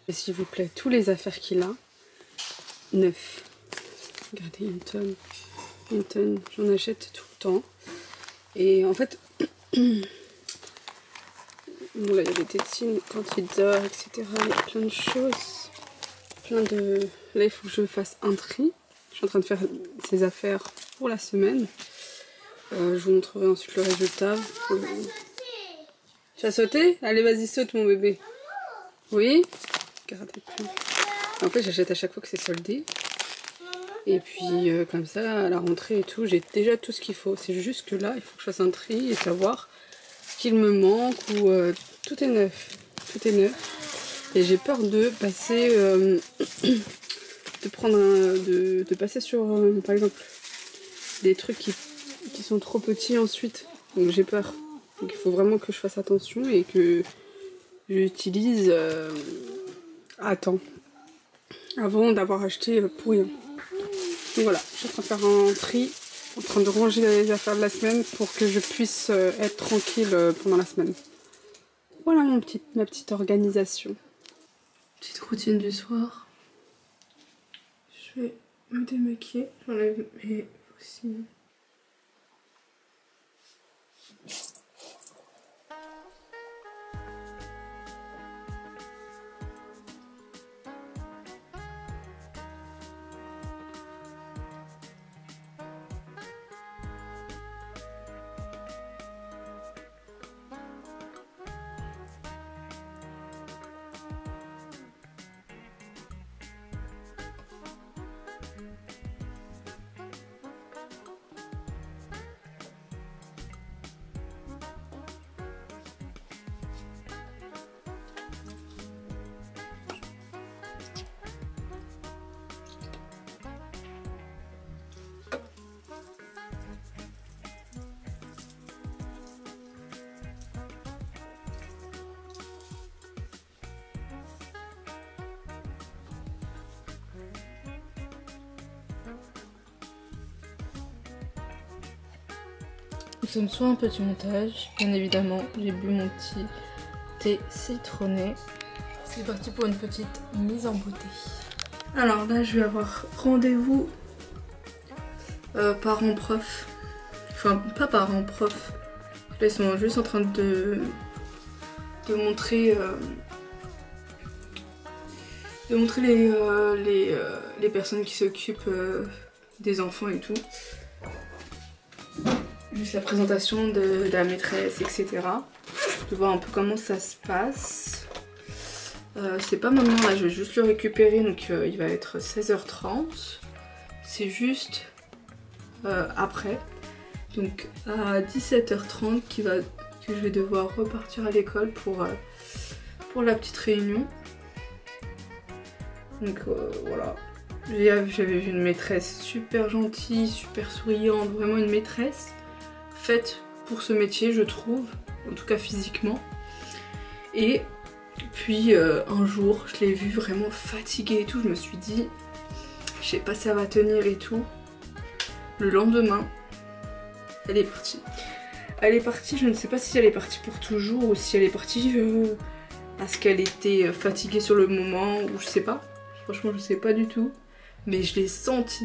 Et s'il vous plaît, tous les affaires qu'il a, neuf. Regardez, une tonne, j'en achète tout le temps. Et en fait, bon là il y a des tétines quand il dort, etc. Il y a plein de choses. Là il faut que je fasse un tri. Je suis en train de faire ses affaires pour la semaine. Je vous montrerai ensuite le résultat. Tu as sauté? Allez, vas-y, saute mon bébé. Oui? Regardez plus. En fait, j'achète à chaque fois que c'est soldé. Et puis, comme ça, à la rentrée et tout, j'ai déjà tout ce qu'il faut. C'est juste que là, il faut que je fasse un tri et savoir ce qu'il me manque ou tout est neuf. Tout est neuf. Et j'ai peur de passer, de passer sur, par exemple, des trucs qui sont trop petits ensuite. Donc j'ai peur. Donc il faut vraiment que je fasse attention et que j'utilise à temps. Avant d'avoir acheté pour rien. Donc voilà, je suis en train de faire un tri, en train de ranger les affaires de la semaine pour que je puisse être tranquille pendant la semaine. Voilà ma petite organisation. Petite routine du soir. Je vais me démaquiller, j'enlève mes faucilles. Nous sommes sur un petit montage, bien évidemment, j'ai bu mon petit thé citronné. C'est parti pour une petite mise en beauté. Alors là, je vais avoir rendez-vous parents-prof. Enfin, pas parents-prof. Là, ils sont juste en train de montrer, les personnes qui s'occupent des enfants et tout. Juste la présentation de la maîtresse, etc. De voir un peu comment ça se passe. C'est pas maintenant, là je vais juste le récupérer, donc il va être 16h30. C'est juste après. Donc à 17h30 que je vais devoir repartir à l'école pour la petite réunion. Donc voilà. J'avais vu une maîtresse super gentille, super souriante, vraiment une maîtresse faite pour ce métier, je trouve, en tout cas physiquement. Et puis un jour, je l'ai vue vraiment fatiguée et tout, je me suis dit, je sais pas si ça va tenir et tout. Le lendemain, elle est partie. Elle est partie, je ne sais pas si elle est partie pour toujours ou si elle est partie parce qu'elle était fatiguée sur le moment ou je sais pas. Franchement, je sais pas du tout. Mais je l'ai senti,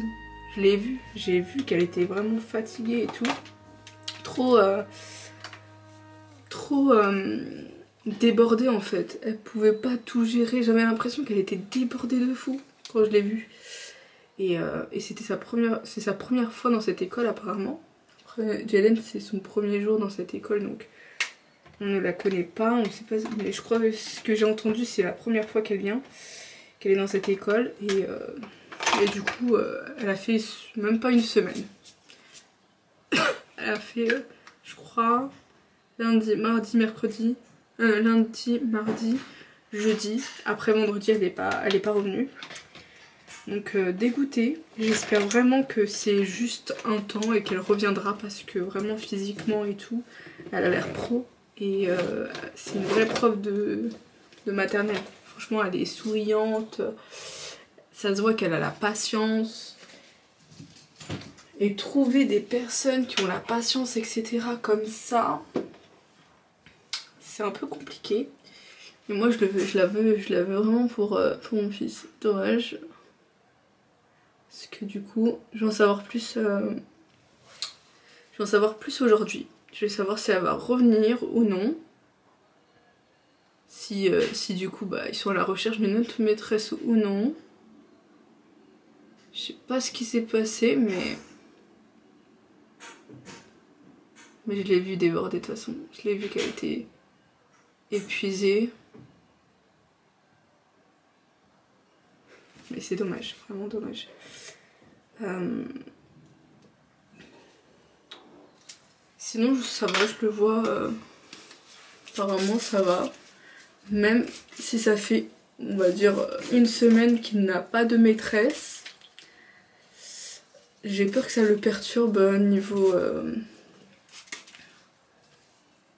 je l'ai vue, j'ai vu qu'elle était vraiment fatiguée et tout. Trop débordée en fait. Elle pouvait pas tout gérer. J'avais l'impression qu'elle était débordée de fou quand je l'ai vue. Et c'était sa première fois dans cette école apparemment. Après, Jalen, c'est son premier jour dans cette école, donc on ne la connaît pas, on sait pas. Mais je crois que ce que j'ai entendu, c'est la première fois qu'elle vient, qu'elle est dans cette école. Et du coup, elle a fait même pas une semaine. Elle a fait, je crois, lundi, mardi, mercredi, lundi, mardi, jeudi. Après vendredi, elle n'est pas revenue. Donc dégoûtée. J'espère vraiment que c'est juste un temps et qu'elle reviendra parce que vraiment physiquement et tout, elle a l'air pro. Et c'est une vraie prof de maternelle. Franchement, elle est souriante. Ça se voit qu'elle a la patience. Et trouver des personnes qui ont la patience, etc. comme ça, c'est un peu compliqué. Et moi je la veux vraiment pour mon fils. Dommage. Parce que du coup, je vais en savoir plus, aujourd'hui. Je vais savoir si elle va revenir ou non. Si du coup bah, ils sont à la recherche d'une autre maîtresse ou non. Je sais pas ce qui s'est passé, mais je l'ai vue déborder de toute façon. Je l'ai vue qu'elle était épuisée. Mais c'est dommage, vraiment dommage. Sinon ça va, je le vois. Apparemment ça va. Même si ça fait, on va dire, une semaine qu'il n'a pas de maîtresse. J'ai peur que ça le perturbe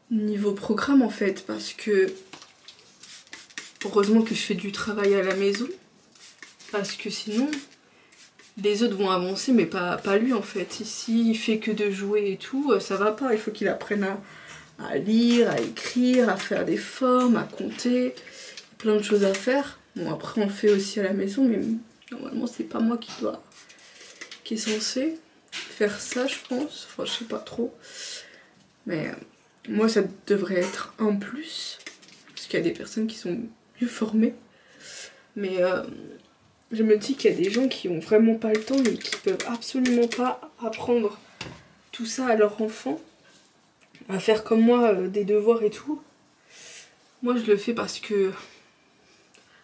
niveau programme en fait, parce que heureusement que je fais du travail à la maison, parce que sinon les autres vont avancer mais pas lui en fait. Ici il fait que de jouer et tout, ça va pas, il faut qu'il apprenne à lire, à écrire, à faire des formes, à compter, plein de choses à faire. Bon après on le fait aussi à la maison, mais normalement c'est pas moi qui est censé faire ça je pense, enfin je sais pas trop. Mais moi ça devrait être un plus, parce qu'il y a des personnes qui sont mieux formées. Mais je me dis qu'il y a des gens qui ont vraiment pas le temps et qui peuvent absolument pas apprendre tout ça à leur enfant. À faire comme moi des devoirs et tout. Moi je le fais parce que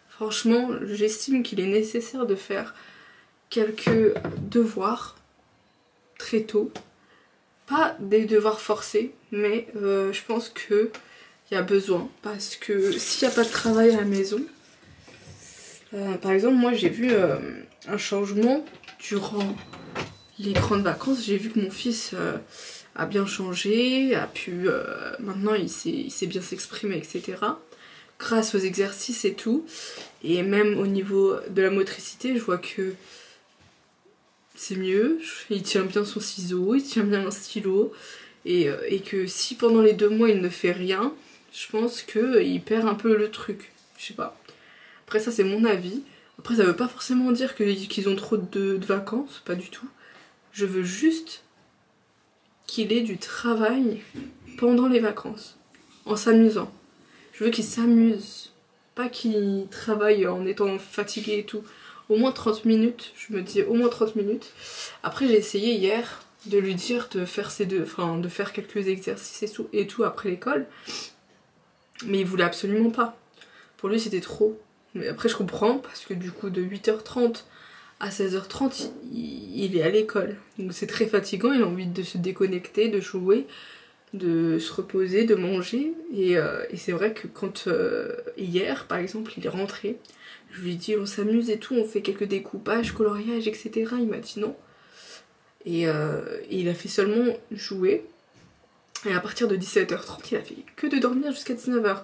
franchement j'estime qu'il est nécessaire de faire quelques devoirs très tôt. Pas des devoirs forcés, mais je pense qu'il y a besoin. Parce que s'il n'y a pas de travail à la maison, par exemple moi j'ai vu un changement durant les grandes vacances. J'ai vu que mon fils a bien changé, a pu maintenant il sait bien s'exprimer, etc. Grâce aux exercices et tout. Et même au niveau de la motricité, je vois que c'est mieux. Il tient bien son ciseau, il tient bien un stylo. Et que si pendant les 2 mois il ne fait rien, je pense qu'il perd un peu le truc. Je sais pas. Après ça c'est mon avis. Après ça veut pas forcément dire qu'ils ont trop de vacances, pas du tout. Je veux juste qu'il ait du travail pendant les vacances, en s'amusant. Je veux qu'il s'amuse, pas qu'il travaille en étant fatigué et tout. Au moins 30 minutes, je me dis au moins 30 minutes. Après j'ai essayé hier de lui dire de faire de faire quelques exercices et tout après l'école. Mais il voulait absolument pas. Pour lui c'était trop. Mais après je comprends parce que du coup de 8h30 à 16h30 il est à l'école. Donc c'est très fatigant, il a envie de se déconnecter, de jouer, de se reposer, de manger. Et c'est vrai que quand hier par exemple il est rentré, je lui ai dit on s'amuse et tout, on fait quelques découpages, coloriages, etc. Il m'a dit non. Et il a fait seulement jouer. Et à partir de 17h30 il a fait que de dormir jusqu'à 19h.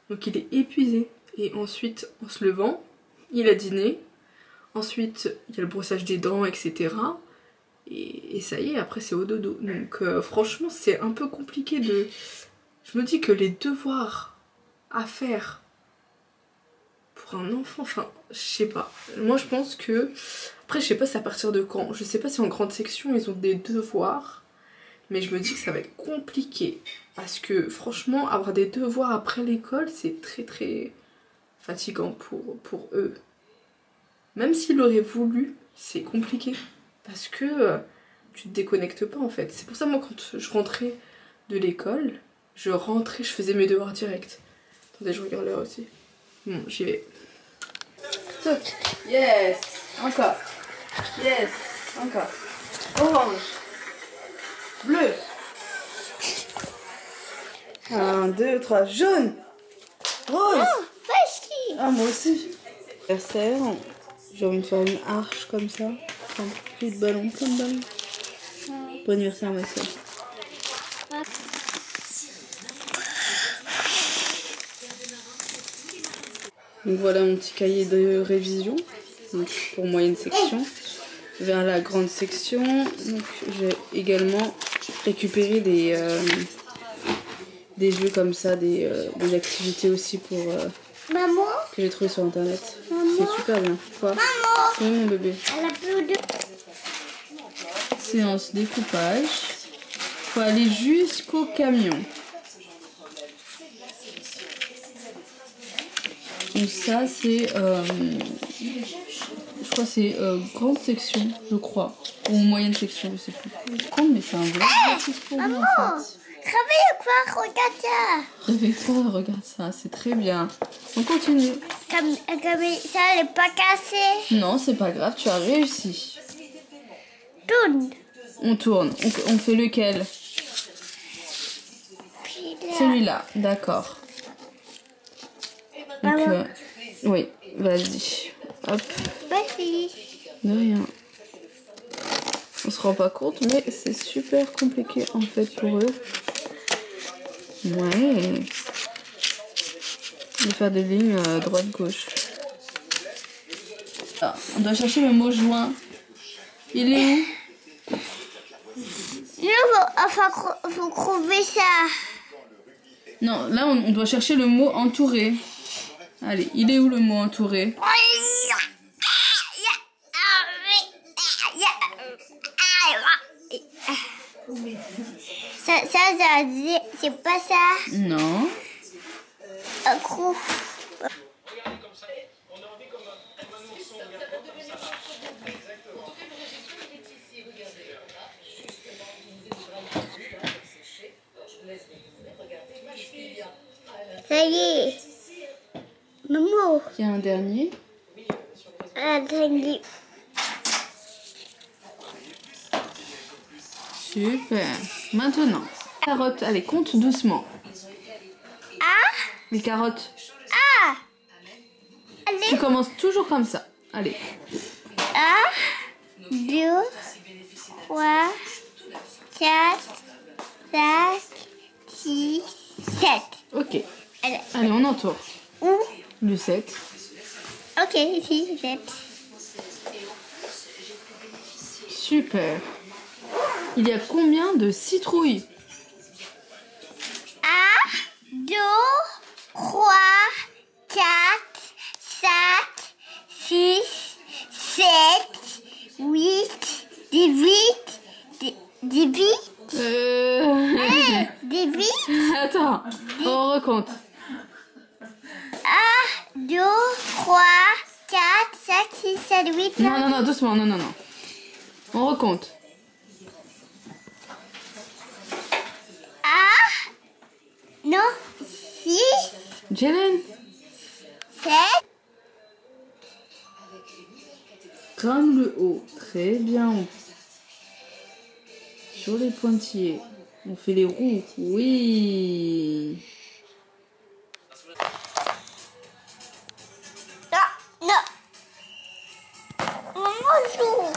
Donc il est épuisé. Et ensuite en se levant, il a dîné. Ensuite il y a le brossage des dents, etc. Et ça y est, après c'est au dodo. Donc franchement c'est un peu compliqué de... Je me dis que les devoirs à faire pour un enfant, enfin je sais pas. Moi je pense que... Après je sais pas c'est à partir de quand. Je sais pas si en grande section ils ont des devoirs. Mais je me dis que ça va être compliqué. Parce que franchement avoir des devoirs après l'école c'est très très fatigant pour eux. Même s'ils l'auraient voulu, c'est compliqué. Parce que tu te déconnectes pas en fait. C'est pour ça moi quand je rentrais de l'école, je faisais mes devoirs direct. Attendez, je regarde l'heure aussi. Bon, j'y vais. Stop. Yes. Encore. Yes. Encore. Orange. Bleu. 1, 2, 3. Jaune. Rose. Ah, moi aussi. Anniversaire. J'ai envie de faire une arche comme ça. Un peu de ballon, plein de ballons. Bon anniversaire ma soeur. Donc voilà mon petit cahier de révision. Donc pour moyenne section. Vers la grande section, j'ai également récupéré des des jeux comme ça, des activités aussi pour Maman, que j'ai trouvé sur internet. Maman. C'est super bien. Quoi? maman, Oui mon bébé. elle a plus de... Séance découpage. Faut aller jusqu'au camion. Donc ça c'est je crois que c'est grande section, je crois. Ou moyenne section, je sais plus. Grande, mais c'est un vrai exercice pour nous en fait. Réveille-toi, regarde ça. Réveille-toi, regarde ça, c'est très bien. On continue. Comme ça, elle n'est pas cassée. Non, c'est pas grave, tu as réussi. Tourne. On tourne. On fait lequel? Puis là. Celui-là, d'accord. Donc, Maman. oui, vas-y. Hop, Vas-y. de rien. On se rend pas compte, mais c'est super compliqué en fait pour eux. Ouais. De faire des lignes droite-gauche. Ah, on doit chercher le mot joint. Il est où? Il faut trouver ça. Non, là on doit chercher le mot entouré. Allez, il est où le mot entouré? C'est pas ça. Non. Un coup. Ça y est. Maman. Il y a un dernier. Attendez. Super. Maintenant, carottes. Allez, compte doucement. Ah. Les carottes. Ah. Tu Allez. commences toujours comme ça. Allez. 1, 2, 3, 4, 5, 6, 7. Ok. Allez. Allez, on entoure. Où? Le 7. Ok, ici, 7. Super. Il y a combien de citrouilles? 1, 2, 3, 4, 5, 6, 7, 8, 18, 18, 18. Attends, on recompte. 1, 2, 3, 4, 5, 6, 7, 8, 9. Non, doucement, non. On recompte. Non, 6, Jelen, 7. comme le haut. Très bien. Sur les pointillés. On fait les roues. Oui. Non, non. Maman joue.